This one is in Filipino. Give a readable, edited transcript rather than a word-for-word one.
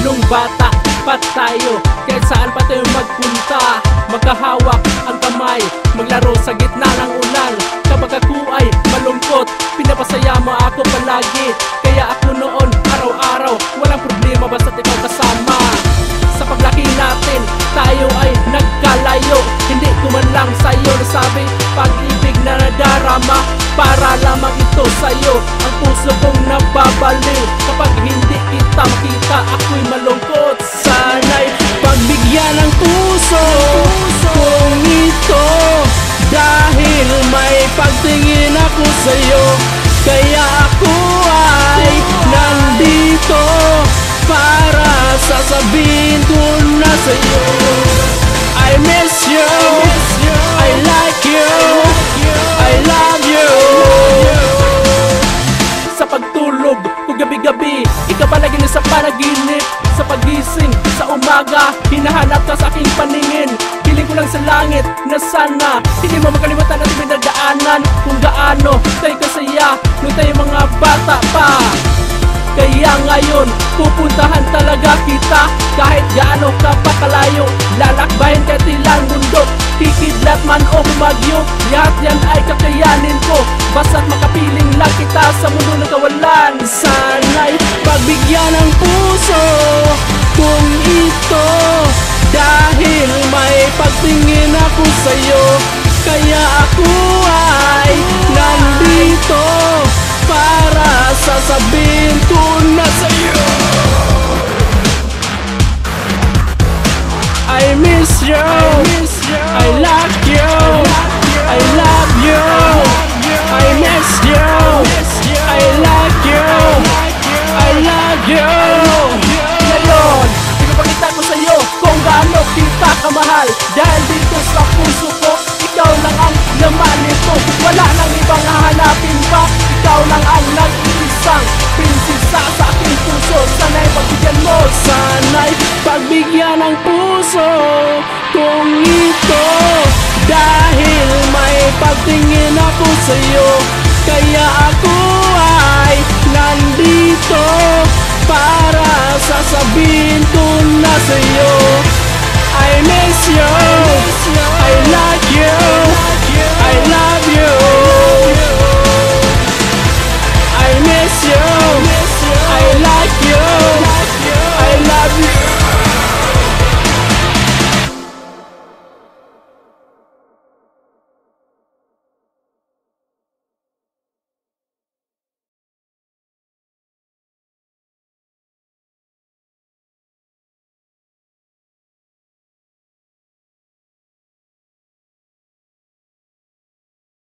Nung bata pa tayo, kahit saan pa tayo magpunta, magkahawak ang kamay, maglaro sa gitna ng ulan. Kapag ako ay malungkot, pinapasaya mo ako palagi. Kaya ako noon, araw-araw, walang problema basta't ikaw kasama. Sa paglaki natin, tayo ay nagkalayo. Hindi ko man lang sa'yo nasabi, pag-ibig na nadarama, para lamang ito sa'yo. Ang puso kong nababaliw kapag hindi kita makita, ako'y malungkot. Sana'y pagbigyan ng puso kong ito, dahil may pagtingin ako sa'yo. Kaya ako ay nandito para sasabihin ko na sa'yo, I miss you, I like you, I love you. Sa pagtulog ko gabi-gabi, ikaw palagi na sa panaginip. Sa pagising sa umaga, hinahanap ka sa aking paningin. Piling ko lang sa langit na sana hindi mo makalimutan at pinagdaanan kung gaano tayo kasaya nung tayo mga bata pa. Kaya ngayon, pupuntahan talaga kita. Kahit gaano ka pa kalayo, lalakbayin ka tilang mundo. Kikidlat man o bumagyo, lahat yan ay kakayanin ko, basta't makapiling lang kita sa mundo ng kawalan. Sana'y pagbigyan ng puso kung ito, dahil may pagtingin ako sa'yo. Kaya ako ay nandito para sasabihin ko na sa'yo, I miss you, I like you, I love you, I miss you, I like you, I love you. Ngayon, pinapakita ko sa'yo kung gaano kita kamahal, dahil dito sa puso ko, ikaw lang ang laman nito. Wala nang ibang hahanapin pa, ikaw lang ang nag-iisang prinsesa sa aking puso. Sana'y pagbigyan mo, sana'y pagbigyan ng puso kung ito, dahil may pagtingin ako sa'yo. Kaya ako ay nandito para sasabihin ko na sa'yo, I miss you, I like you,